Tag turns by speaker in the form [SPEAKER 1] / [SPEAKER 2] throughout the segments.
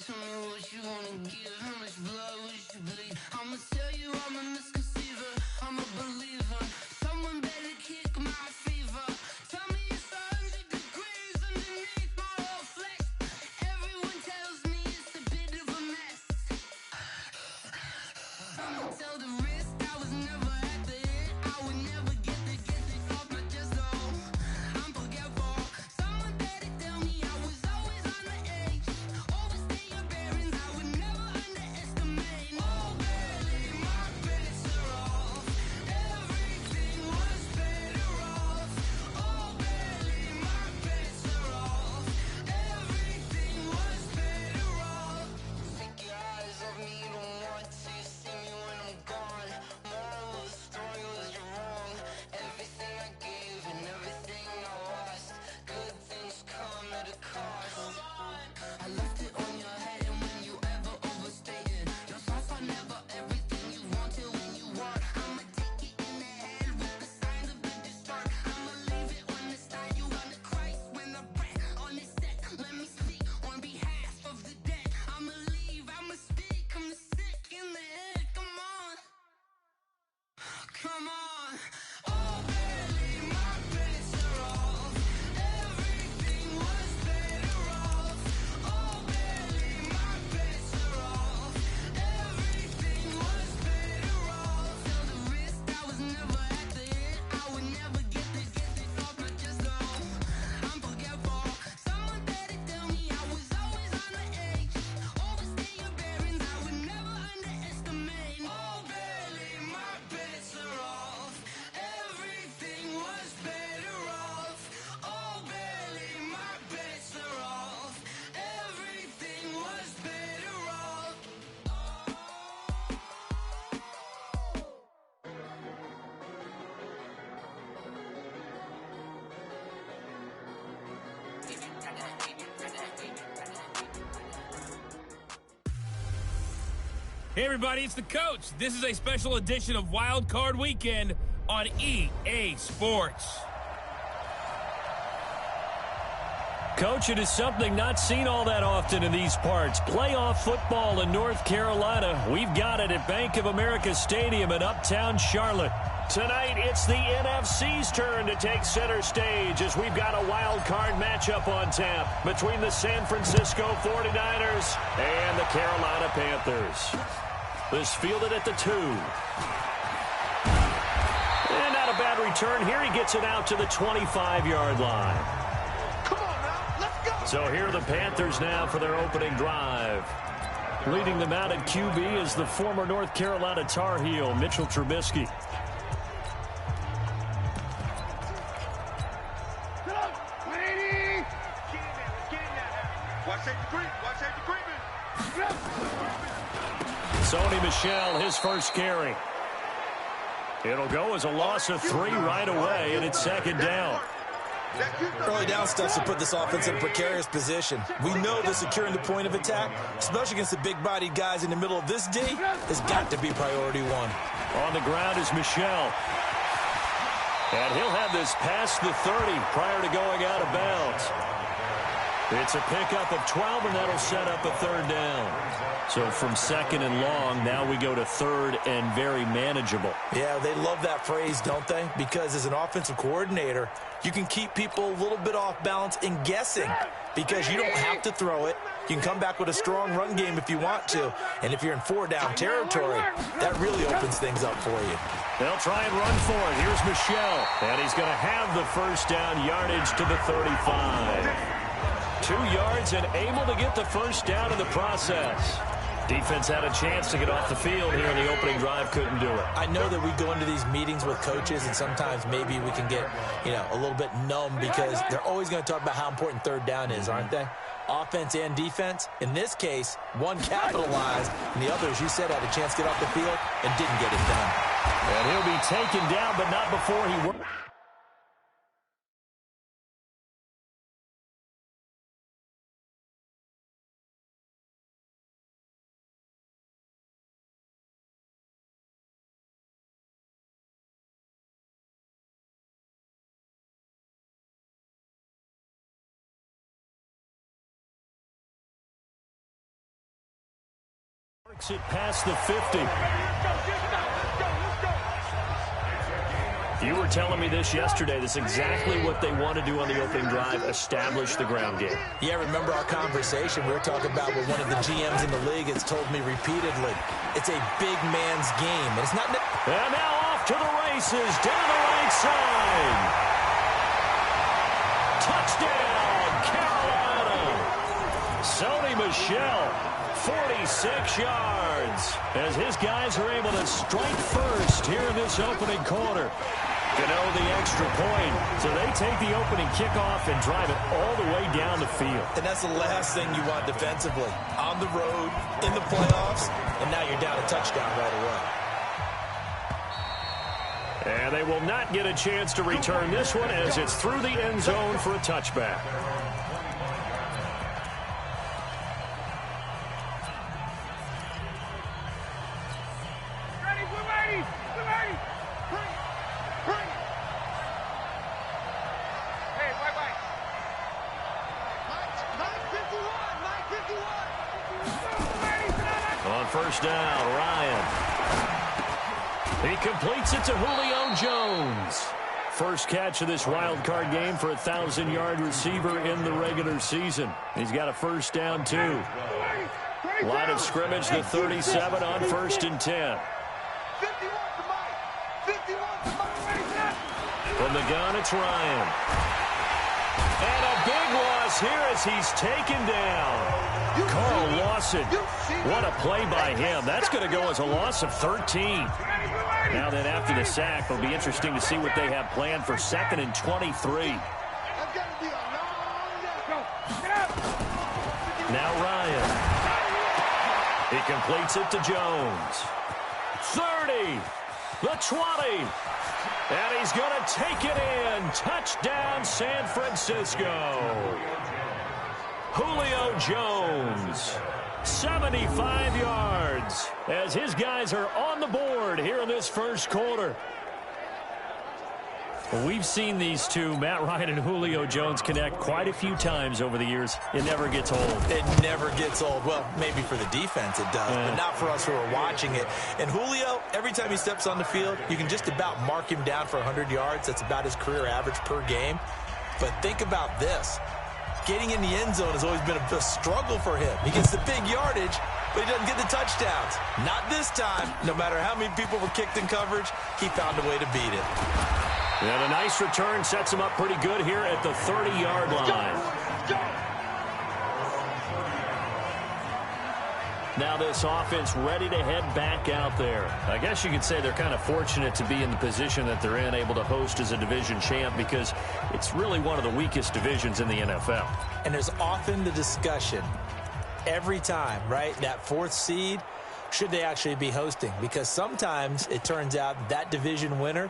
[SPEAKER 1] Tell me what you wanna give, how much blood would you bleed? I'ma tell you I'm a misconceiver, I'm a believer. Someone better kick my fever. Tell me it's 100 degrees underneath my whole flesh. Everyone tells me it's a bit of a mess. I'ma tell the wrist I was never at the hit. I would never get it off my chest though. I'm forgetful. Someone better tell me I was always on the edge. Overstay your bearings, I would never underestimate. Oh, barely, my bets are off. Everything was better off. Oh, barely, my bets are off. Everything was better off. Take your eyes off me, you don't want to see me when I'm gone. Moral of the story was you're wrong. Everything I gave and everything I lost. Good things come at a cost. I left it on your head, and when you ever overstated, your thoughts are never everything you wanted when you want. I'ma take it in the head with the signs of the distort. I'ma leave it on the side. You on the Christ when I breath on this set. Let me speak on behalf of the dead. I'ma leave, I'ma speak. I'm the sick in the head. Come on, come on. Oh, barely, my bets are off. Everything was better off. Oh, barely, my bets are off. Everything was better off. Tell the wrist I was never at the hit. I would never get it off my chest though. I'm forgetful. Someone better tell me I was always on the edge. Overstay your bearings, I would never underestimate. Oh, barely, my bets are off. Everything was better off. Oh, barely, my bets are off. Everything was better off.
[SPEAKER 2] Hey everybody, it's the coach. This is a special edition of Wild Card Weekend on EA Sports.
[SPEAKER 3] Coach, it is something not seen all that often in these parts. Playoff football in North Carolina. We've got it at Bank of America Stadium in Uptown Charlotte. Tonight, it's the NFC's turn to take center stage as we've got a wild card matchup on tap between the San Francisco 49ers and the Carolina Panthers. This fielded at the 2. And not a bad return here. He gets it out to the 25-yard line. So here are the Panthers now for their opening drive. Leading them out at QB is the former North Carolina Tar Heel, Mitchell Trubisky. Sony Michel, his first carry. It'll go as a loss of 3 right away, and it's second down.
[SPEAKER 4] Early down stuff to put this offense in a precarious position. We know that securing the point of attack, especially against the big-bodied guys in the middle of this D, has got to be priority one.
[SPEAKER 3] On the ground is Michel. And he'll have this past the 30 prior to going out of bounds. It's a pickup of 12, and that'll set up a third down. So from second and long, now we go to third and very manageable.
[SPEAKER 4] Yeah, they love that phrase, don't they? Because as an offensive coordinator, you can keep people a little bit off balance and guessing because you don't have to throw it. You can come back with a strong run game if you want to. And if you're in 4-down territory, that really opens things up for you.
[SPEAKER 3] They'll try and run for it. Here's Michel. And he's going to have the first down yardage to the 35. 2 yards and able to get the first down in the process. Defense had a chance to get off the field here in the opening drive, couldn't do it.
[SPEAKER 4] I know that we go into these meetings with coaches, and sometimes maybe we can get, a little bit numb because they're always going to talk about how important third down is, aren't they? Offense and defense. In this case, one capitalized, and the other, as you said, had a chance to get off the field and didn't get it done.
[SPEAKER 3] And he'll be taken down, but not before he works. It past the 50. You were telling me this yesterday. That's exactly what they want to do on the opening drive, establish the ground game.
[SPEAKER 4] Yeah, remember our conversation? We were talking about what one of the GMs in the league has told me repeatedly. It's a big man's game. And it's not...
[SPEAKER 3] And now off to the races, down the right side. Touchdown, Carolina. Sony Michel, 46 yards, as his guys are able to strike first here in this opening quarter. Gano the extra point, so they take the opening kickoff and drive it all the way down the field.
[SPEAKER 4] And that's the last thing you want defensively. On the road, in the playoffs, and now you're down a touchdown right away.
[SPEAKER 3] And they will not get a chance to return this one as it's through the end zone for a touchback. On first down, Ryan. He completes it to Julio Jones. First catch of this wild card game for a 1,000-yard receiver in the regular season. He's got a first down, too. Line of scrimmage, the 37 on 1st and 10. From the gun, it's Ryan. And a big loss here as he's taken down. Carl Lawson, what a play by him. That's going to go as a loss of 13. Now then, after the sack, it'll be interesting to see what they have planned for 2nd and 23. Now Ryan. He completes it to Jones. 30, the 20. And he's going to take it in. Touchdown, San Francisco. Julio Jones, 75 yards, as his guys are on the board here in this first quarter. Well, we've seen these two, Matt Ryan and Julio Jones, connect quite a few times over the years. It never gets old.
[SPEAKER 4] It never gets old. Well, maybe for the defense it does, but not for us who are watching it. And Julio, every time he steps on the field, you can just about mark him down for 100 yards. That's about his career average per game. But think about this. Getting in the end zone has always been a struggle for him. He gets the big yardage, but he doesn't get the touchdowns. Not this time. No matter how many people were kicked in coverage, he found a way to beat it.
[SPEAKER 3] And a nice return sets him up pretty good here at the 30-yard line. Now this offense ready to head back out there. I guess you could say they're kind of fortunate to be in the position that they're in, able to host as a division champ, because it's really one of the weakest divisions in the NFL.
[SPEAKER 4] And there's often the discussion every time, right, that 4th seed, should they actually be hosting? Because sometimes it turns out that division winner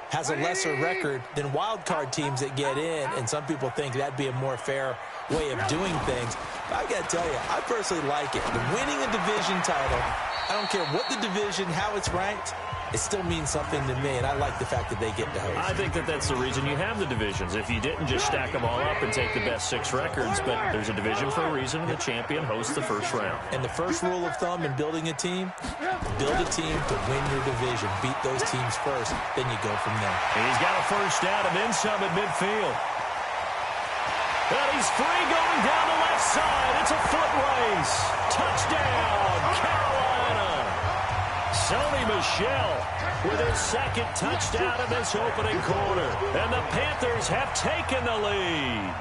[SPEAKER 4] has a lesser record than wild card teams that get in, and some people think that'd be a more fair way of doing things. But I got to tell you, I personally like it. The winning a division title, I don't care what the division, how it's ranked, it still means something to me, and I like the fact that they get to host.
[SPEAKER 3] I think that that's the reason you have the divisions. If you didn't just stack them all up and take the best 6 records, but there's a division for a reason, and the champion hosts the first round.
[SPEAKER 4] And the first rule of thumb in building a team, build a team to win your division. Beat those teams first, then you go from there.
[SPEAKER 3] And he's got a first down and then some at midfield. And he's free going down the left side. It's a foot race. Touchdown, Carolina. Sony Michel with his 2nd touchdown in this opening quarter. And the Panthers have taken the lead.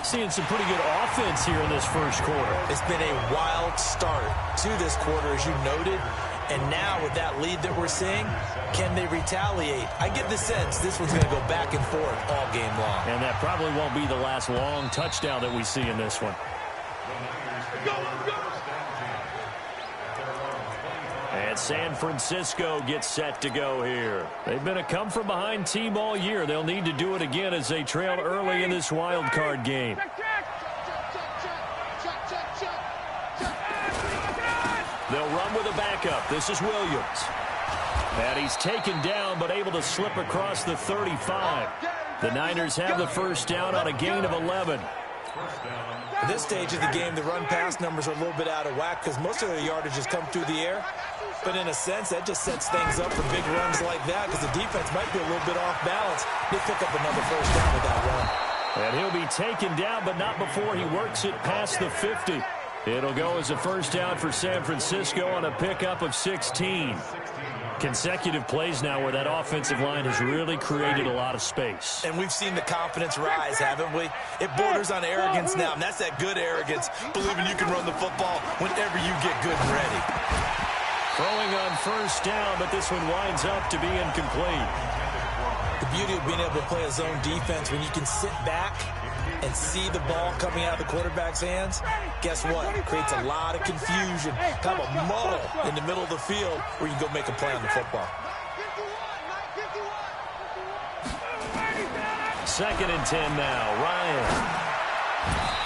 [SPEAKER 3] Seeing some pretty good offense here in this first quarter.
[SPEAKER 4] It's been a wild start to this quarter, as you noted. And now with that lead that we're seeing, can they retaliate? I get the sense this one's going to go back and forth all game long.
[SPEAKER 3] And that probably won't be the last long touchdown that we see in this one. And San Francisco gets set to go here. They've been a come-from-behind team all year. They'll need to do it again as they trail early in this wild card game. They'll run with a backup. This is Williams. And he's taken down but able to slip across the 35. The Niners have the first down on a gain of 11.
[SPEAKER 4] At this stage of the game, the run-pass numbers are a little bit out of whack because most of their yardage has come through the air. But in a sense, that just sets things up for big runs like that because the defense might be a little bit off balance. They pick up another first down with that run.
[SPEAKER 3] And he'll be taken down, but not before he works it past the 50. It'll go as a first down for San Francisco on a pickup of 16. Consecutive plays now where that offensive line has really created a lot of space.
[SPEAKER 4] And we've seen the confidence rise, haven't we? It borders on arrogance now, and that's that good arrogance, believing you can run the football whenever you get good and ready.
[SPEAKER 3] Throwing on first down, but this one winds up to be incomplete.
[SPEAKER 4] The beauty of being able to play a zone defense when you can sit back and see the ball coming out of the quarterback's hands, guess what? It creates a lot of confusion, kind of a muddle in the middle of the field where you can go make a play on the football.
[SPEAKER 3] 2nd and 10 now. Ryan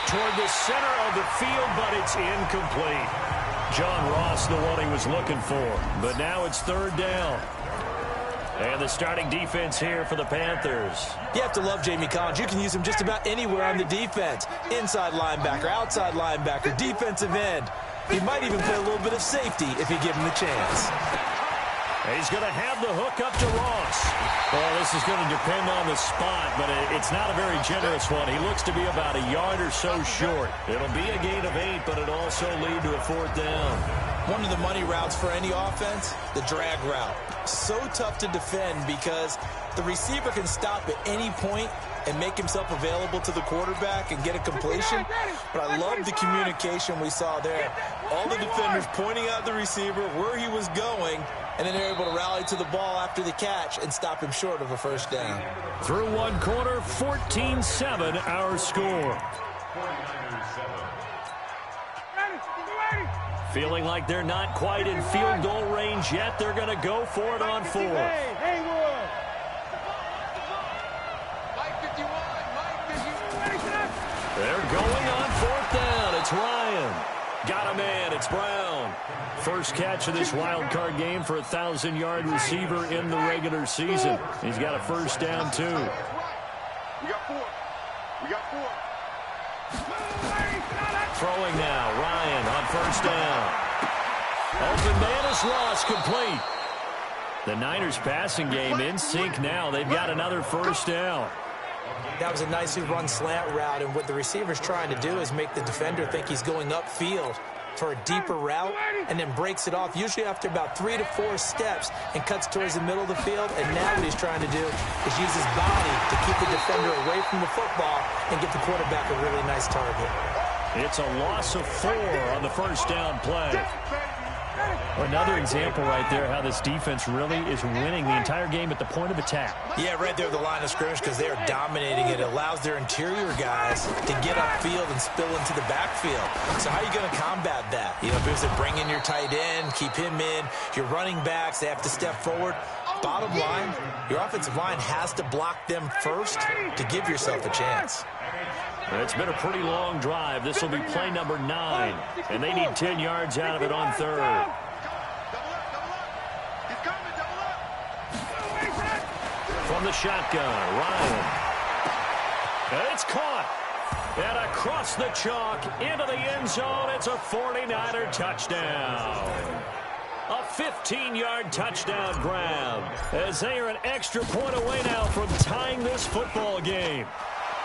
[SPEAKER 3] toward the center of the field, but it's incomplete. John Ross, the one he was looking for, but now it's 3rd down. And the starting defense here for the Panthers.
[SPEAKER 4] You have to love Jamie Collins. You can use him just about anywhere on the defense. Inside linebacker, outside linebacker, defensive end. He might even play a little bit of safety if you give him the chance.
[SPEAKER 3] He's going to have the hook up to Ross. Well, this is going to depend on the spot, but it's not a very generous one. He looks to be about a yard or so short. It'll be a gain of 8, but it'll also lead to a 4th down.
[SPEAKER 4] One of the money routes for any offense, the drag route. So tough to defend because the receiver can stop at any point and make himself available to the quarterback and get a completion. But I love the communication we saw there. All the defenders pointing out the receiver, where he was going, and then they're able to rally to the ball after the catch and stop him short of a first down.
[SPEAKER 3] Through one quarter, 14-7 our score. Feeling like they're not quite in field goal range yet. They're going to go for it on 4th. They're going on 4th down. It's Ryan. Got a man. It's Brown. First catch of this wild card game for a 1,000-yard receiver in the regular season. He's got a first down, too.
[SPEAKER 5] We got 4.
[SPEAKER 3] Throwing now. Ryan on first down. Open man is lost, complete. The Niners passing game in sync now. They've got another first down.
[SPEAKER 4] That was a nicely run slant route, and what the receiver's trying to do is make the defender think he's going upfield for a deeper route and then breaks it off, usually after about 3 to 4 steps, and cuts towards the middle of the field. And now what he's trying to do is use his body to keep the defender away from the football and get the quarterback a really nice target.
[SPEAKER 3] It's a loss of 4 on the first down play. Another example right there how this defense really is winning the entire game at the point of attack.
[SPEAKER 4] Yeah, right there at the line of scrimmage because they are dominating it. It allows their interior guys to get upfield and spill into the backfield. So how are you going to combat that? You know, because they bring in your tight end, keep him in. Your running backs, they have to step forward. Bottom line, your offensive line has to block them first to give yourself a chance.
[SPEAKER 3] It's been a pretty long drive. This will be play number 9, and they need 10 yards out of it on 3rd. From the shotgun, Ryan. It's caught. And across the chalk, into the end zone, it's a 49er touchdown. A 15-yard touchdown grab as they are an extra point away now from tying this football game.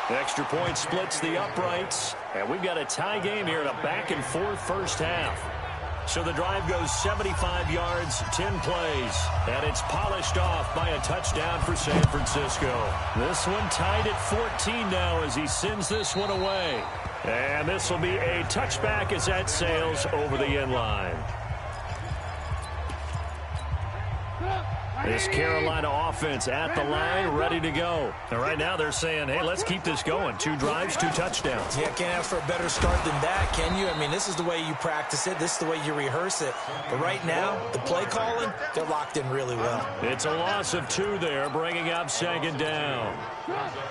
[SPEAKER 3] Extra point splits the uprights, and we've got a tie game here in a back-and-forth first half. So the drive goes 75 yards, 10 plays, and it's polished off by a touchdown for San Francisco. This one tied at 14 now as he sends this one away. And this will be a touchback as that sails over the end line. This Carolina offense at the line, ready to go. And right now they're saying, hey, let's keep this going. 2 drives, 2 touchdowns.
[SPEAKER 4] Yeah, can't ask for a better start than that, can you? I mean, this is the way you practice it. This is the way you rehearse it. But right now, the play calling, they're locked in really well.
[SPEAKER 3] It's a loss of 2 there, bringing up 2nd down.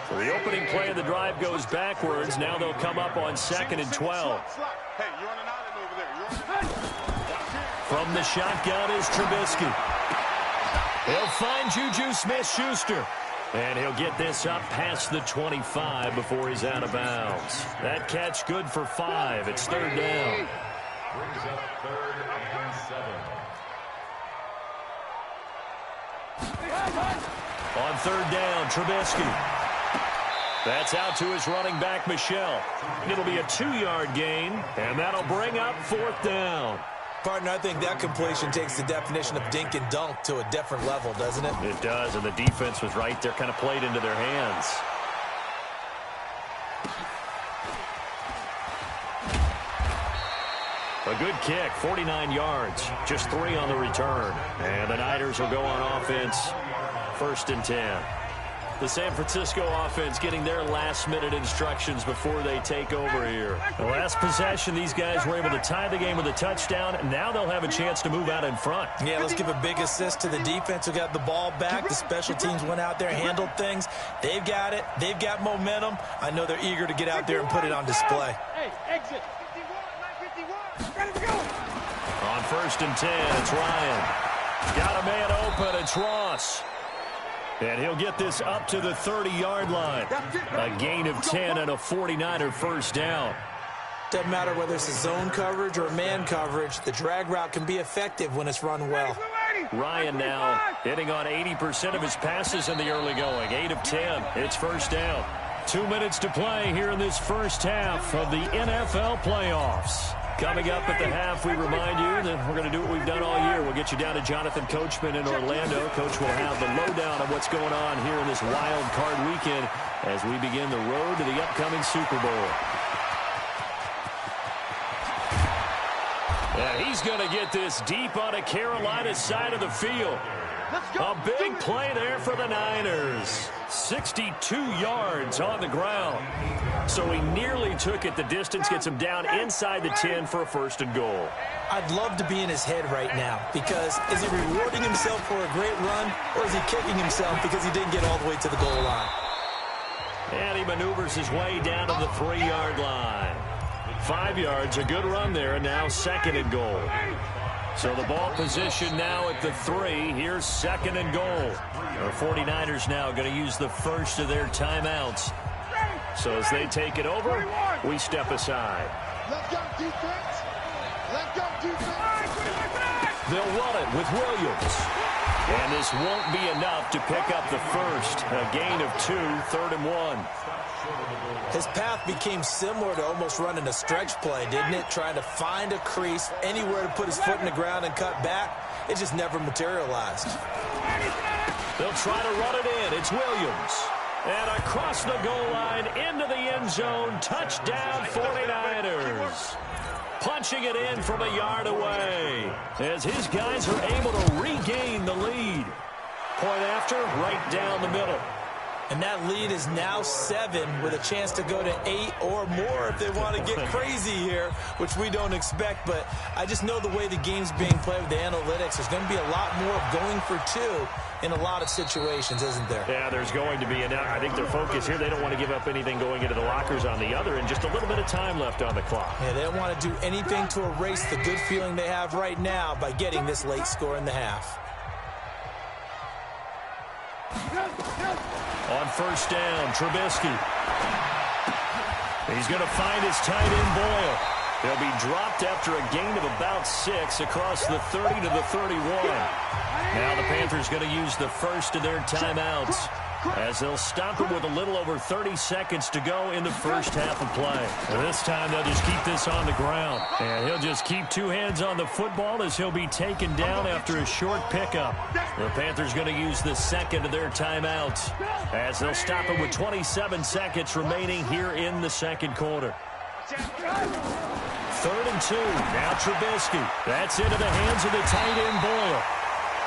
[SPEAKER 3] So the opening play of the drive goes backwards. Now they'll come up on 2nd and 12.
[SPEAKER 5] Hey, you're on an island over there. You're on an island.
[SPEAKER 3] From the shotgun is Trubisky. He'll find Juju Smith-Schuster. And he'll get this up past the 25 before he's out of bounds. That catch good for 5. It's third down.
[SPEAKER 6] Brings up 3rd and 7.
[SPEAKER 3] On third down, Trubisky. That's out to his running back, Michelle. It'll be a 2-yard gain, and that'll bring up 4th down.
[SPEAKER 4] Partner, I think that completion takes the definition of dink and dunk to a different level, doesn't it?
[SPEAKER 3] It does, and the defense was right there, kind of played into their hands. A good kick, 49 yards, just 3 on the return. And the Niners will go on offense, 1st and 10. The San Francisco offense getting their last-minute instructions before they take over here. The last possession, these guys were able to tie the game with a touchdown. Now they'll have a chance to move out in front.
[SPEAKER 4] Yeah, let's give a big assist to the defense who got the ball back. The special teams went out there, handled things. They've got it. They've got momentum. I know they're eager to get out there and put it on display.
[SPEAKER 5] Hey, exit. 51, 951. Ready to go.
[SPEAKER 3] On 1st and 10, it's Ryan. Got a man open. It's Ross. And he'll get this up to the 30-yard line. A gain of 10 and a 49er first down.
[SPEAKER 4] Doesn't matter whether it's a zone coverage or man coverage. The drag route can be effective when it's run well.
[SPEAKER 3] Ryan now hitting on 80% of his passes in the early going. 8 of 10. It's first down. 2 minutes to play here in this first half of the NFL playoffs. Coming up at the half, we remind you that we're going to do what we've done all year. We'll get you down to Jonathan Coachman in Orlando. Coach will have the lowdown of what's going on here in this wild card weekend as we begin the road to the upcoming Super Bowl. And he's going to get this deep on a Carolina side of the field. A big play there for the Niners. 62 yards on the ground. So he nearly took it the distance, gets him down inside the 10 for a 1st and goal.
[SPEAKER 4] I'd love to be in his head right now because is he rewarding himself for a great run or is he kicking himself because he didn't get all the way to the goal line?
[SPEAKER 3] And he maneuvers his way down to the 3-yard line. 5 yards, a good run there, and now 2nd and goal. So the ball position now at the 3. Here's 2nd and goal. Our 49ers now going to use the first of their timeouts. So as they take it over, we step aside.
[SPEAKER 5] Let's go, defense. Let's go, defense.
[SPEAKER 3] They'll run it with Williams. And this won't be enough to pick up the first. A gain of 2, 3rd and 1.
[SPEAKER 4] His path became similar to almost running a stretch play, didn't it? Trying to find a crease, anywhere to put his foot in the ground and cut back. It just never materialized.
[SPEAKER 3] They'll try to run it in. It's Williams. And across the goal line, into the end zone. Touchdown, 49ers. Punching it in from a yard away as his guys are able to regain the lead. Point after, right down the middle.
[SPEAKER 4] And that lead is now 7 with a chance to go to 8 or more if they want to get crazy here, which we don't expect. But I just know the way the game's being played with the analytics, there's going to be a lot more of going for 2 in a lot of situations, isn't there?
[SPEAKER 3] Yeah, there's going to be. And I think their focus here, they don't want to give up anything going into the lockers on the other, and just a little bit of time left on the clock.
[SPEAKER 4] Yeah, they don't want to do anything to erase the good feeling they have right now by getting this late score in the half.
[SPEAKER 3] On 1st down, Trubisky. He's going to find his tight end, Boyle. He'll be dropped after a gain of about 6 across the 30 to the 31. Now the Panthers going to use the first of their timeouts as they'll stop him with a little over 30 seconds to go in the first half of play. This time they'll just keep this on the ground. And he'll just keep 2 hands on the football as he'll be taken down after a short pickup. The Panthers going to use the second of their timeouts as they'll stop him with 27 seconds remaining here in the second quarter. 3rd and 2. Now Trubisky. That's into the hands of the tight end, Boyle.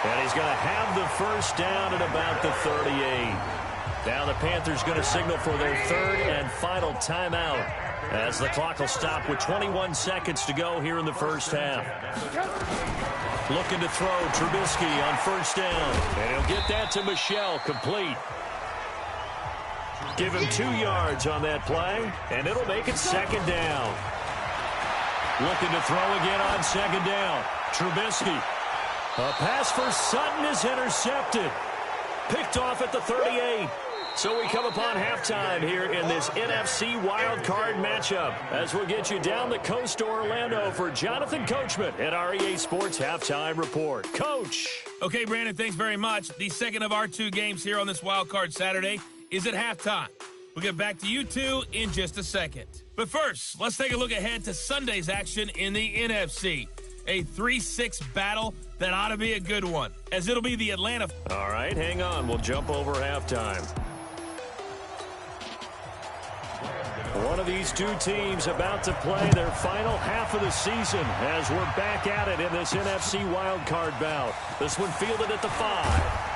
[SPEAKER 3] And he's going to have the first down at about the 38. Now the Panthers going to signal for their 3rd and final timeout as the clock will stop with 21 seconds to go here in the first half. Looking to throw Trubisky on 1st down. And he'll get that to Michelle, complete. Give him 2 yards on that play, and it'll make it 2nd down. Looking to throw again on 2nd down. Trubisky. A pass for Sutton is intercepted. Picked off at the 38. So we come upon halftime here in this NFC wildcard matchup as we'll get you down the coast to Orlando for Jonathan Coachman at our EA Sports Halftime Report. Coach.
[SPEAKER 2] Okay, Brandon, thanks very much. The second of our two games here on this wildcard Saturday is at halftime. We'll get back to you two in just a second. But first, let's take a look ahead to Sunday's action in the NFC. A 3-6 battle that ought to be a good one, as it'll be the Atlanta.
[SPEAKER 3] All right, hang on. We'll jump over halftime. One of these two teams about to play their final half of the season as we're back at it in this NFC wildcard bout. This one fielded at the 5.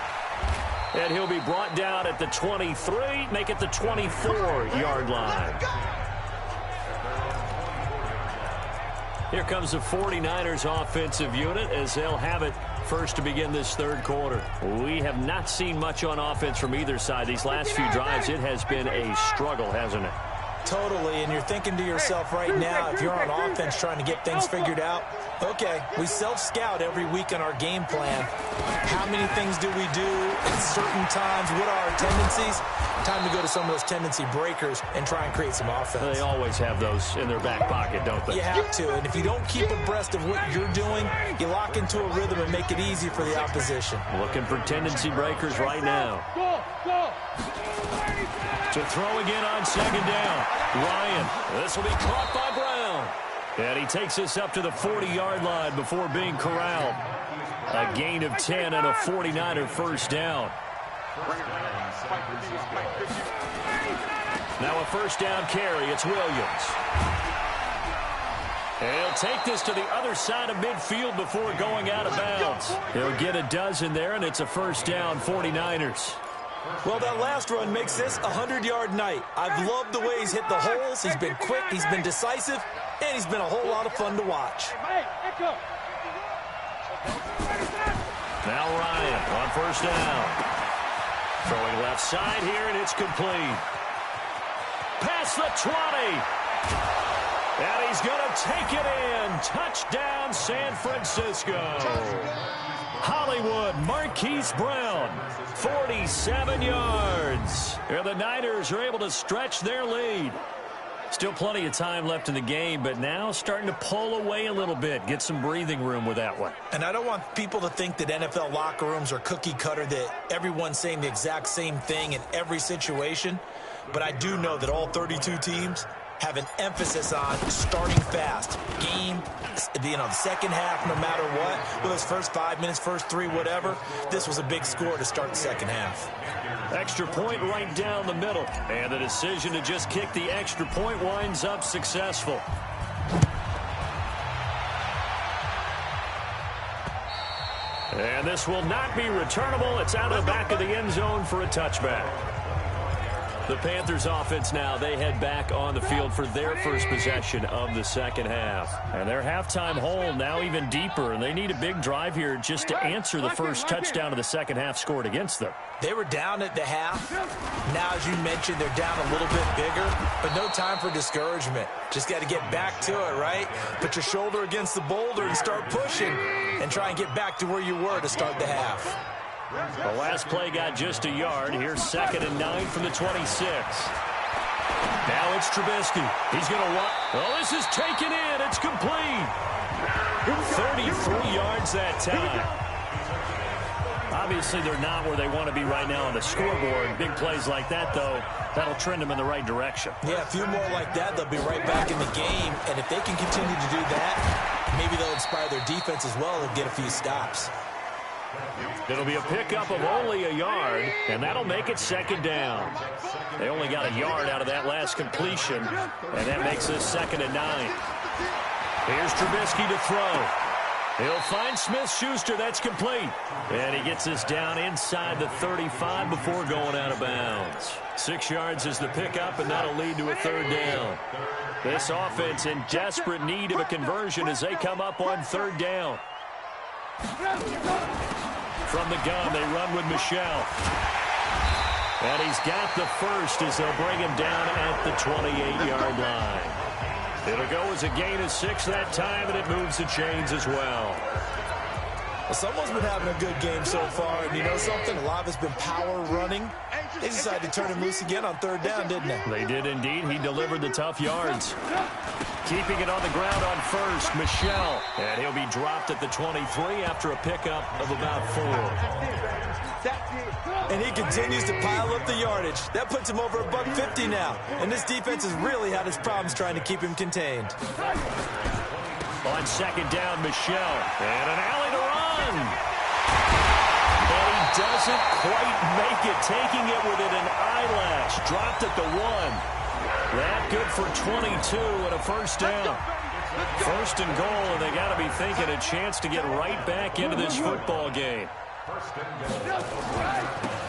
[SPEAKER 3] And he'll be brought down at the 23, make it the 24-yard line. Here comes the 49ers offensive unit as they'll have it first to begin this third quarter. We have not seen much on offense from either side. These last few drives, it has been a struggle, hasn't it?
[SPEAKER 4] Totally, and you're thinking to yourself right now, if you're on offense trying to get things figured out, okay, we self-scout every week on our game plan. How many things do we do at certain times? What are our tendencies? Time to go to some of those tendency breakers and try and create some offense.
[SPEAKER 3] They always have those in their back pocket, don't they?
[SPEAKER 4] You have to, and if you don't keep abreast of what you're doing, you lock into a rhythm and make it easy for the opposition.
[SPEAKER 3] Looking for tendency breakers right now. To throw again on second down. Ryan, this will be caught by Brown. And he takes this up to the 40-yard line before being corralled. A gain of 10 and a 49er first down. Now a first down carry. It's Williams. And he'll take this to the other side of midfield before going out of bounds. He'll get a dozen there, and it's a first down, 49ers.
[SPEAKER 4] Well, that last run makes this a 100-yard night. I've loved the way he's hit the holes. He's been quick, he's been decisive, and he's been a whole lot of fun to watch.
[SPEAKER 3] Now Ryan on first down. Throwing left side here, and it's complete. Past the 20. And he's going to take it in. Touchdown, San Francisco. Hollywood, Marquise Brown, 47 yards. And the Niners are able to stretch their lead. Still plenty of time left in the game, but now starting to pull away a little bit. Get some breathing room with that one.
[SPEAKER 4] And I don't want people to think that NFL locker rooms are cookie cutter, that everyone's saying the exact same thing in every situation. But I do know that all 32 teams have an emphasis on starting fast. Game, the second half, no matter what. Whether it's first 5 minutes, first 3, whatever. This was a big score to start the second half.
[SPEAKER 3] Extra point right down the middle. And the decision to just kick the extra point winds up successful. And this will not be returnable. It's out of the back of the end zone for a touchback. The Panthers offense now, they head back on the field for their first possession of the second half. And their halftime hole now even deeper, and they need a big drive here just to answer the first touchdown of the second half scored against them.
[SPEAKER 4] They were down at the half. Now, as you mentioned, they're down a little bit bigger, but no time for discouragement. Just got to get back to it, right? Put your shoulder against the boulder and start pushing and try and get back to where you were to start the half.
[SPEAKER 3] The last play got just a yard. Here's 2nd and 9 from the 26. Now it's Trubisky. He's going to walk. Oh, this is taken in. It's complete. 33 yards that time. Obviously, they're not where they want to be right now on the scoreboard. Big plays like that, though, that'll trend them in the right direction.
[SPEAKER 4] Yeah, a few more like that, they'll be right back in the game. And if they can continue to do that, maybe they'll inspire their defense as well and get a few stops.
[SPEAKER 3] It'll be a pickup of only a yard, and that'll make it 2nd down. They only got a yard out of that last completion, and that makes this 2nd and 9. Here's Trubisky to throw. He'll find Smith-Schuster. That's complete. And he gets this down inside the 35 before going out of bounds. 6 yards is the pickup, and that'll lead to a 3rd down. This offense in desperate need of a conversion as they come up on 3rd down. From the gun, they run with Michelle. And he's got the first as they'll bring him down at the 28-yard line. It'll go as a gain of 6 that time, and it moves the chains as well.
[SPEAKER 4] Well, someone's been having a good game so far, and you know something? A lot of it's been power running. They decided to turn him loose again on third down, didn't they?
[SPEAKER 3] They did indeed. He delivered the tough yards. Keeping it on the ground on first, Michel. And he'll be dropped at the 23 after a pickup of about 4.
[SPEAKER 4] And he continues to pile up the yardage. That puts him over $150 now. And this defense has really had its problems trying to keep him contained.
[SPEAKER 3] On second down, Michel. And an alley to run. But he doesn't quite make it, taking it within an eyelash. Dropped at the 1. That good for 22 and a first down. First and goal, and they got to be thinking a chance to get right back into this football game.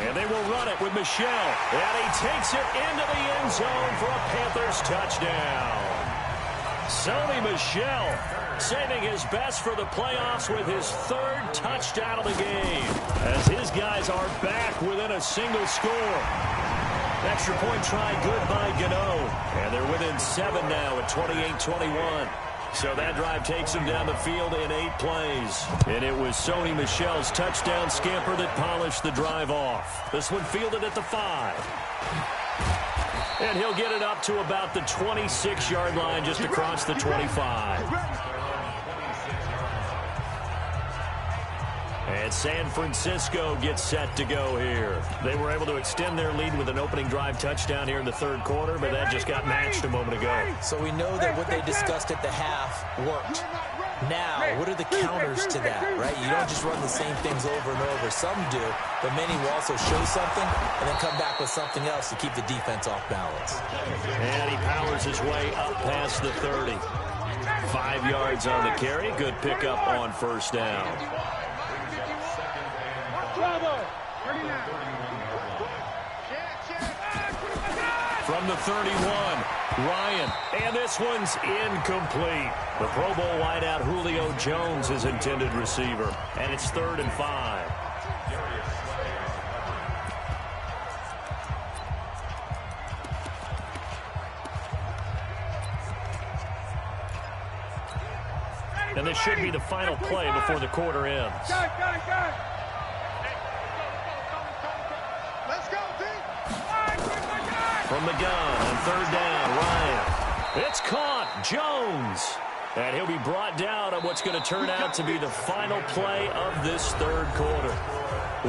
[SPEAKER 3] And they will run it with Michel. And he takes it into the end zone for a Panthers touchdown. Sony Michel saving his best for the playoffs with his 3rd touchdown of the game, as his guys are back within a single score. Extra point try good by Gano. And they're within 7 now at 28-21. So that drive takes them down the field in 8 plays. And it was Sony Michel's touchdown scamper that polished the drive off. This one fielded at the 5. And he'll get it up to about the 26-yard line just across the 25. And San Francisco gets set to go here. They were able to extend their lead with an opening drive touchdown here in the 3rd quarter, but that just got matched a moment ago.
[SPEAKER 4] So we know that what they discussed at the half worked. Now, what are the counters to that, right? You don't just run the same things over and over. Some do, but many will also show something and then come back with something else to keep the defense off balance.
[SPEAKER 3] And he powers his way up past the 30. 5 yards on the carry. Good pickup on first down. From the 31, Ryan. And this one's incomplete. The Pro Bowl wideout Julio Jones is intended receiver. And it's 3rd and 5. And this should be the final play before the quarter ends. From the gun on 3rd down, Ryan. It's caught. Jones. And he'll be brought down on what's going to turn out to be the final play of this 3rd quarter.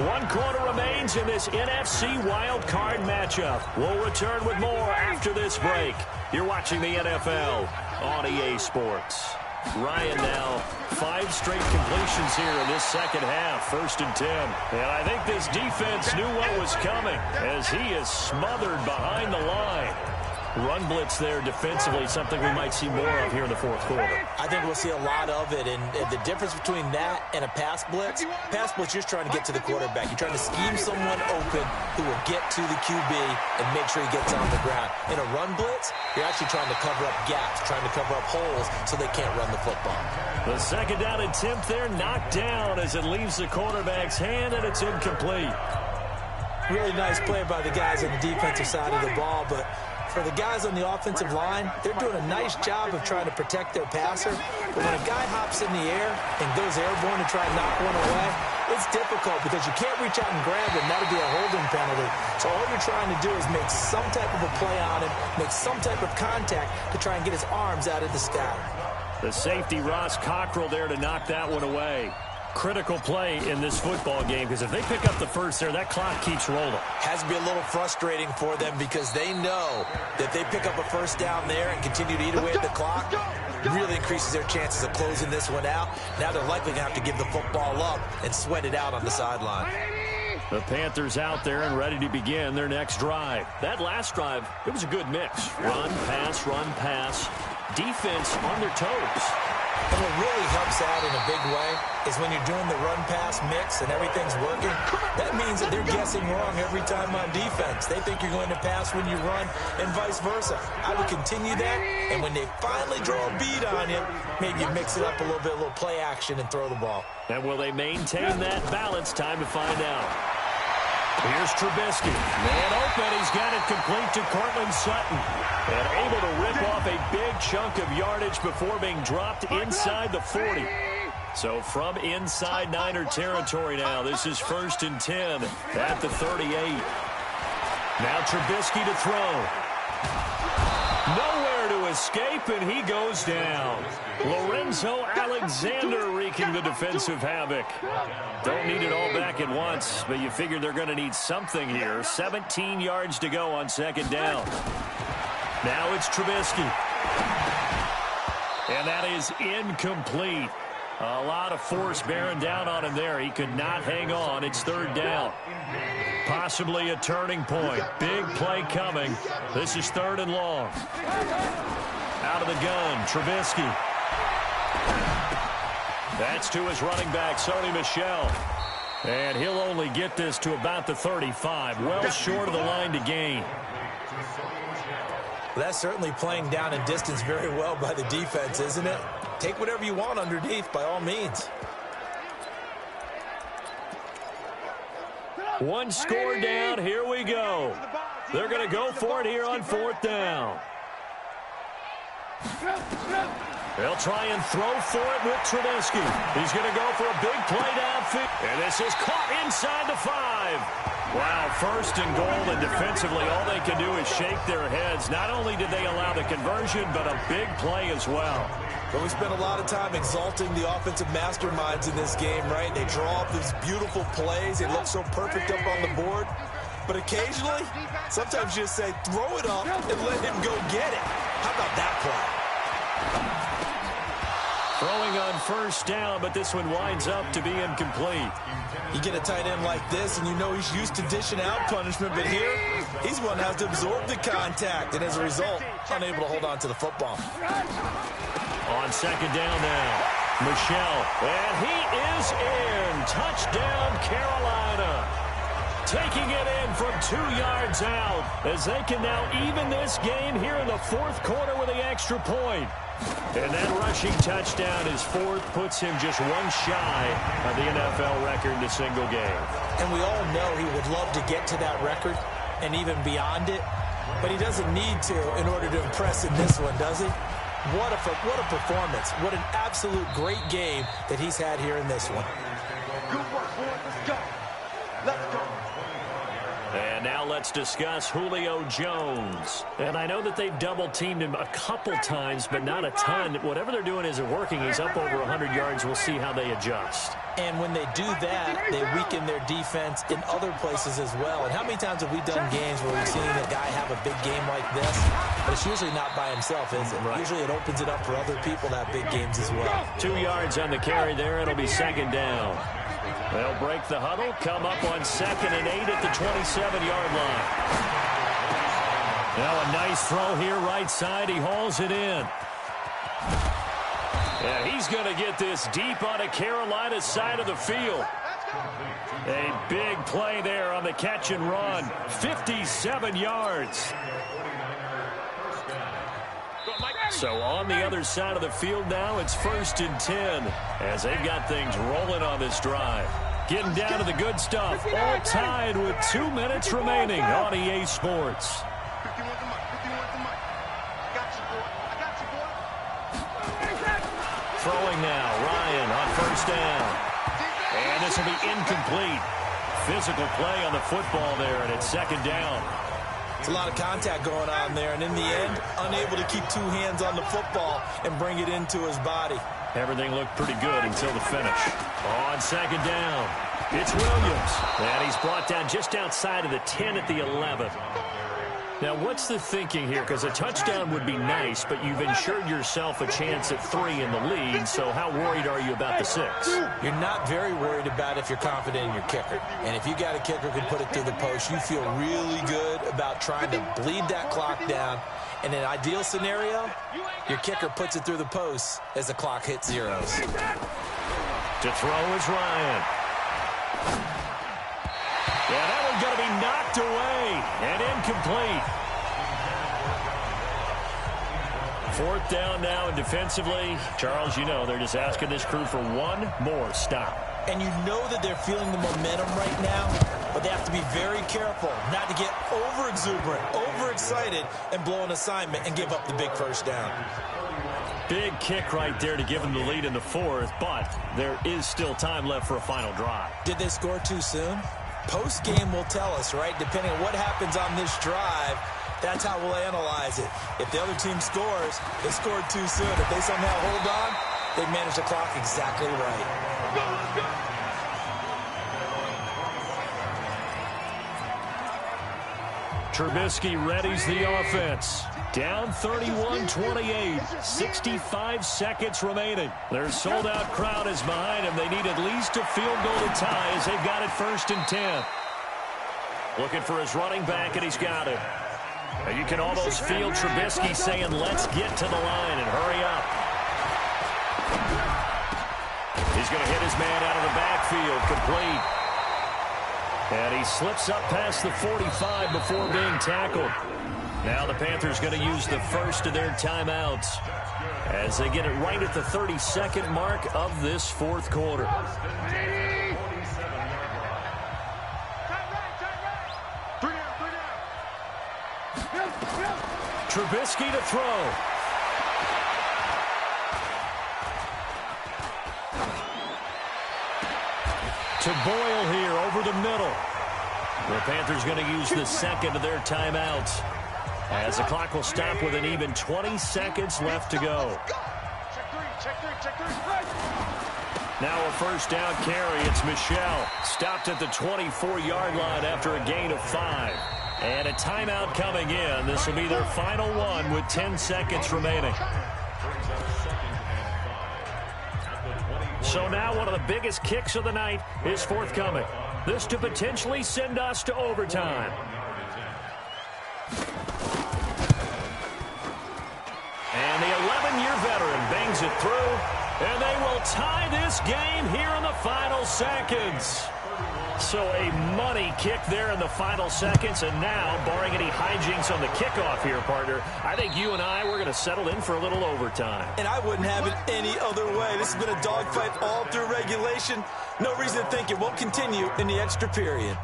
[SPEAKER 3] 1 quarter remains in this NFC wild card matchup. We'll return with more after this break. You're watching the NFL on EA Sports. Ryan now 5 straight completions here in this 2nd half, 1st and 10. And I think this defense knew what was coming as he is smothered behind the line. Run blitz there defensively, something we might see more of here in the 4th quarter.
[SPEAKER 4] I think we'll see a lot of it, and the difference between that and a pass blitz, you're just trying to get to the quarterback. You're trying to scheme someone open who will get to the QB and make sure he gets on the ground. In a run blitz, you're actually trying to cover up gaps, trying to cover up holes so they can't run the football.
[SPEAKER 3] The 2nd down attempt there knocked down as it leaves the quarterback's hand, and it's incomplete.
[SPEAKER 4] Really nice play by the guys on the defensive side of the ball, but for the guys on the offensive line, they're doing a nice job of trying to protect their passer. But when a guy hops in the air and goes airborne to try and knock one away, it's difficult because you can't reach out and grab him. That'll be a holding penalty. So all you're trying to do is make some type of a play on him, make some type of contact to try and get his arms out of the sky.
[SPEAKER 3] The safety, Ross Cockrell, there to knock that one away. Critical play in this football game because if they pick up the first there, that clock keeps rolling.
[SPEAKER 4] Has to be a little frustrating for them because they know that they pick up a first down there and continue to eat away at the clock, really increases their chances of closing this one out. Now they're likely going to have to give the football up and sweat it out on the sideline.
[SPEAKER 3] The Panthers out there and ready to begin their next drive. That last drive, it was a good mix. Run, pass. Defense on their toes.
[SPEAKER 4] And what really helps out in a big way is when you're doing the run-pass mix and everything's working, that means that they're guessing wrong every time on defense. They think you're going to pass when you run and vice versa. I would continue that, and when they finally draw a bead on you, maybe you mix it up a little bit, a little play action and throw the ball.
[SPEAKER 3] And will they maintain that balance? Time to find out. Here's Trubisky. Man open. He's got it complete to Cortland Sutton. And able to rip off a big chunk of yardage before being dropped inside the 40. So from inside Niner territory now, this is 1st and 10 at the 38. Now Trubisky to throw. Nowhere to escape, and he goes down. Lorenzo Alexander wreaking the defensive havoc. Don't need it all back at once, but you figure they're going to need something here. 17 yards to go on 2nd down. Now it's Trubisky. And that is incomplete. A lot of force bearing down on him there. He could not hang on. It's 3rd down. Possibly a turning point. Big play coming. This is 3rd and long. Out of the gun, Trubisky. That's to his running back, Sony Michel. And he'll only get this to about the 35. Well short of the line to gain.
[SPEAKER 4] That's certainly playing down and distance very well by the defense, isn't it? Take whatever you want underneath, by all means.
[SPEAKER 3] One score down. Here we go. They're going to go for it here on 4th down. They'll try and throw for it with Trubisky. He's going to go for a big play downfield. And this is caught inside the 5. Wow, 1st and goal, and defensively all they can do is shake their heads. Not only did they allow the conversion, but a big play as well.
[SPEAKER 4] But we spent a lot of time exalting the offensive masterminds in this game, right? They draw up these beautiful plays. They look so perfect up on the board. But occasionally, sometimes you just say, throw it up and let him go get it. How about that play?
[SPEAKER 3] Throwing on 1st down, but this one winds up to be incomplete.
[SPEAKER 4] You get a tight end like this, and you know he's used to dishing out punishment, but here, he's one that has to absorb the contact, and as a result, unable to hold on to the football.
[SPEAKER 3] On 2nd down now, Michel, and he is in. Touchdown, Carolina. Taking it in from 2 yards out, as they can now even this game here in the 4th quarter with the extra point. And that rushing touchdown, his 4th, puts him just one shy of the NFL record in a single game.
[SPEAKER 4] And we all know he would love to get to that record and even beyond it, but he doesn't need to in order to impress in this one, does he? What a performance. What an absolute great game that he's had here in this one.
[SPEAKER 5] Good work, boys. Let's go. Let's go.
[SPEAKER 3] And now let's discuss Julio Jones. And I know that they've double-teamed him a couple times, but not a ton. Whatever they're doing isn't working. He's up over 100 yards. We'll see how they adjust.
[SPEAKER 4] And when they do that, they weaken their defense in other places as well. And how many times have we done games where we've seen a guy have a big game like this? But it's usually not by himself, is it? Right. Usually it opens it up for other people to have big games as well.
[SPEAKER 3] 2 yards on the carry there. It'll be 2nd down. They'll break the huddle, come up on 2nd and 8 at the 27-yard line. Now a nice throw here, right side. He hauls it in. And he's going to get this deep on a Carolina side of the field. A big play there on the catch and run. 57 yards. So on the other side of the field now, it's 1st and 10 as they've got things rolling on this drive. Getting down to the good stuff, all tied with 2 minutes remaining on EA Sports. Throwing now, Ryan on 1st down. And this will be incomplete. Physical play on the football there, and it's 2nd down.
[SPEAKER 4] It's a lot of contact going on there, and in the end, unable to keep 2 hands on the football and bring it into his body.
[SPEAKER 3] Everything looked pretty good until the finish. On 2nd down, it's Williams. And he's brought down just outside of the 10 at the 11. Now, what's the thinking here? Because a touchdown would be nice, but you've ensured yourself a chance at 3 in the lead, so how worried are you about the 6?
[SPEAKER 4] You're not very worried about if you're confident in your kicker. And if you got a kicker who can put it through the post, you feel really good about trying to bleed that clock down. In an ideal scenario, your kicker puts it through the post as the clock hits zeros.
[SPEAKER 3] To throw is Ryan. Yeah, that one's going to be knocked away and incomplete. 4th down now, and defensively, Charles, you know, they're just asking this crew for one more stop.
[SPEAKER 4] And you know that they're feeling the momentum right now, but they have to be very careful not to get over-exuberant, overexcited, and blow an assignment and give up the big 1st down.
[SPEAKER 3] Big kick right there to give them the lead in the fourth, but there is still time left for a final drive.
[SPEAKER 4] Did they score too soon? Post-game will tell us, right? Depending on what happens on this drive, that's how we'll analyze it. If the other team scores, they scored too soon. If they somehow hold on, they manage the clock exactly right.
[SPEAKER 5] Let's go.
[SPEAKER 3] Trubisky readies the offense. Down 31-28, 65 seconds remaining. Their sold-out crowd is behind them. They need at least a field goal to tie as they've got it 1st and 10. Looking for his running back, and he's got it. And you can almost feel Trubisky saying, let's get to the line and hurry up. He's going to hit his man out of the backfield, complete. And he slips up past the 45 before being tackled. Now the Panthers going to use the first of their timeouts as they get it right at the 32nd mark of this fourth quarter. Trubisky to throw. To Boyle here over the middle. The Panthers going to use the second of their timeouts as the clock will stop with an even 20 seconds left to go. Now a first down carry. It's Michel. Stopped at the 24-yard line after a gain of 5. And a timeout coming in. This will be their final one with 10 seconds remaining. So now one of the biggest kicks of the night is forthcoming. This to potentially send us to overtime. And the 11-year veteran bangs it through, and they will tie this game here in the final seconds. So a money kick there in the final seconds, and now, barring any hijinks on the kickoff here, partner, I think you and I, we're going to settle in for a little overtime.
[SPEAKER 4] And I wouldn't have it any other way. This has been a dogfight all through regulation. No reason to think it won't continue in the extra period.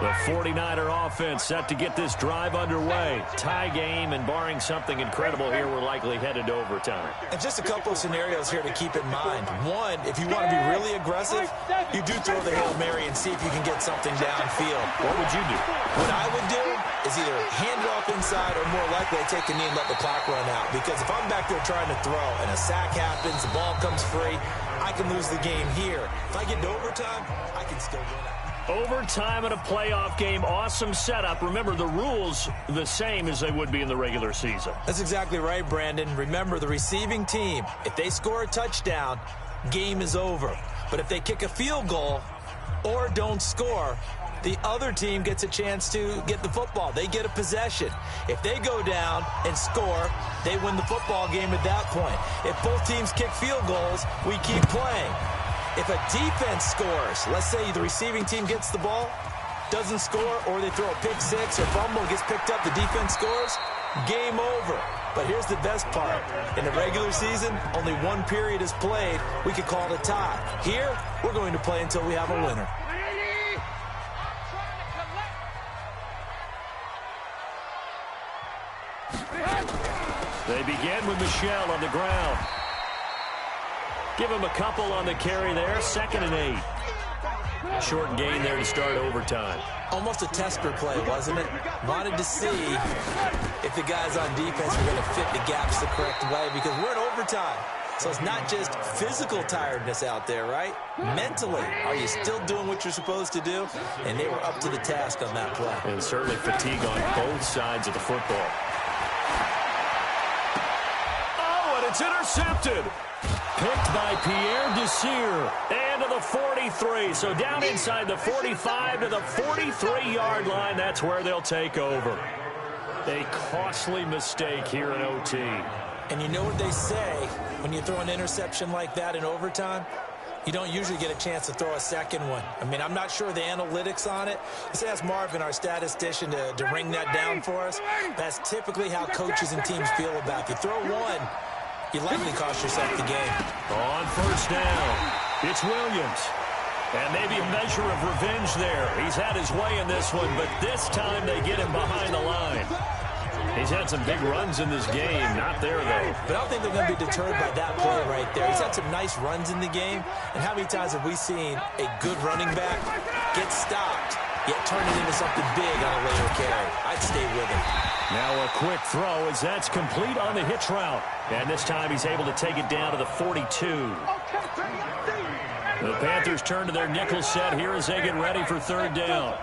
[SPEAKER 3] The 49er offense set to get this drive underway. Tie game, and barring something incredible here, we're likely headed to overtime.
[SPEAKER 4] And just a couple of scenarios here to keep in mind. One, if you want to be really aggressive, you do throw the Hail Mary and see if you can get something downfield.
[SPEAKER 3] What would you do?
[SPEAKER 4] What I would do is either hand it off inside or more likely I take a knee and let the clock run out. Because if I'm back there trying to throw and a sack happens, the ball comes free, I can lose the game here. If I get to overtime, I can still win it.
[SPEAKER 3] Overtime in a playoff game, awesome setup. Remember, the rules the same as they would be in the regular season.
[SPEAKER 4] That's exactly right, Brandon. Remember, the receiving team, if they score a touchdown, game is over. But if they kick a field goal or don't score, the other team gets a chance to get the football. They get a possession. If they go down and score, they win the football game at that point. If both teams kick field goals, we keep playing. If a defense scores, let's say the receiving team gets the ball, doesn't score, or they throw a pick six or fumble, gets picked up, the defense scores, game over. But here's the best part. In the regular season, only one period is played. We could call it a tie. Here, we're going to play until we have a winner.
[SPEAKER 3] They begin with Michel on the ground. Give him a couple on the carry there. 2nd and 8. Short gain there to start overtime.
[SPEAKER 4] Almost a tester play, wasn't it? Wanted to see if the guys on defense were going to fit the gaps the correct way, because we're in overtime. So it's not just physical tiredness out there, right? Mentally, are you still doing what you're supposed to do? And they were up to the task on that play.
[SPEAKER 3] And certainly fatigue on both sides of the football. Oh, and it's intercepted. Picked by Pierre Desir. And to the 43. So down inside the 45 to the 43-yard line. That's where they'll take over. A costly mistake here in OT.
[SPEAKER 4] And you know what they say when you throw an interception like that in overtime? You don't usually get a chance to throw a second one. I mean, I'm not sure the analytics on it. Let's ask Marvin, our statistician, to ring that down for us. That's typically how coaches and teams feel about it. If you throw one, you likely cost yourself the game.
[SPEAKER 3] On first down, it's Williams. And maybe a measure of revenge there. He's had his way in this one, but this time they get him behind the line. He's had some big runs in this game. Not there, though.
[SPEAKER 4] But I don't think they're going to be deterred by that play right there. He's had some nice runs in the game. And how many times have we seen a good running back get stopped, yet turn it into something big on a later carry? I'd stay with him.
[SPEAKER 3] Now a quick throw as that's complete on the hitch route. And this time he's able to take it down to the 42. The Panthers turn to their nickel set here as they get ready for third down.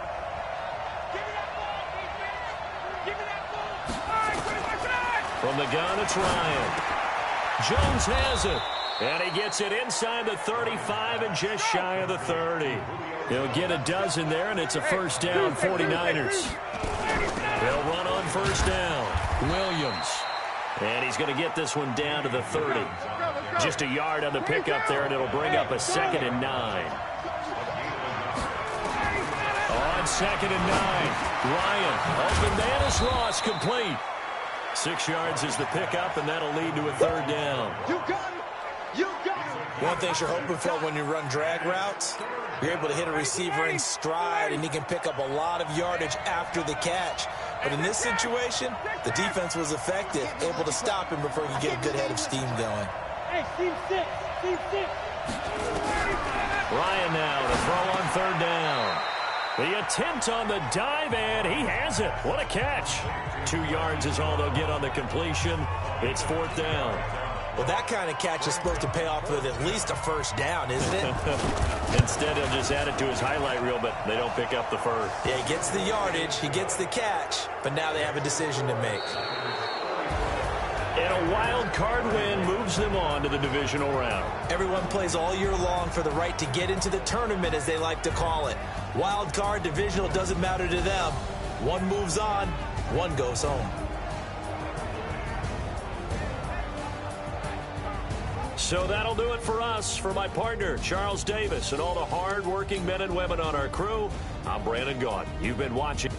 [SPEAKER 3] From the gun, it's Ryan. Jones has it. And he gets it inside the 35 and just shy of the 30. He'll get a dozen there, and it's a first down, 49ers. They'll run on first down. Williams. And he's going to get this one down to the 30. Just a yard on the pickup there, and it'll bring up a 2nd and 9. On 2nd and 9, Ryan. Open man is Ross, complete. 6 yards is the pickup, and that'll lead to a third down.
[SPEAKER 5] You got it. You got it.
[SPEAKER 4] One thing you're hoping for when you run drag routes, you're able to hit a receiver in stride, and he can pick up a lot of yardage after the catch. But in this situation, the defense was effective, able to stop him before he could get a good head of steam going.
[SPEAKER 7] Hey, team 6. Team 6.
[SPEAKER 3] Ryan now to throw on third down. The attempt on the dive, and he has it. What a catch. 2 yards is all they'll get on the completion. It's fourth down.
[SPEAKER 4] Well, that kind of catch is supposed to pay off with at least a first down, isn't it?
[SPEAKER 3] Instead, he'll just add it to his highlight reel, but they don't pick up the first.
[SPEAKER 4] Yeah, he gets the yardage, he gets the catch, but now they have a decision to make.
[SPEAKER 3] And a wild card win moves them on to the divisional round.
[SPEAKER 4] Everyone plays all year long for the right to get into the tournament, as they like to call it. Wild card, divisional, doesn't matter to them. One moves on, one goes home.
[SPEAKER 3] So that'll do it for us. For my partner, Charles Davis, and all the hard-working men and women on our crew, I'm Brandon Gaudin. You've been watching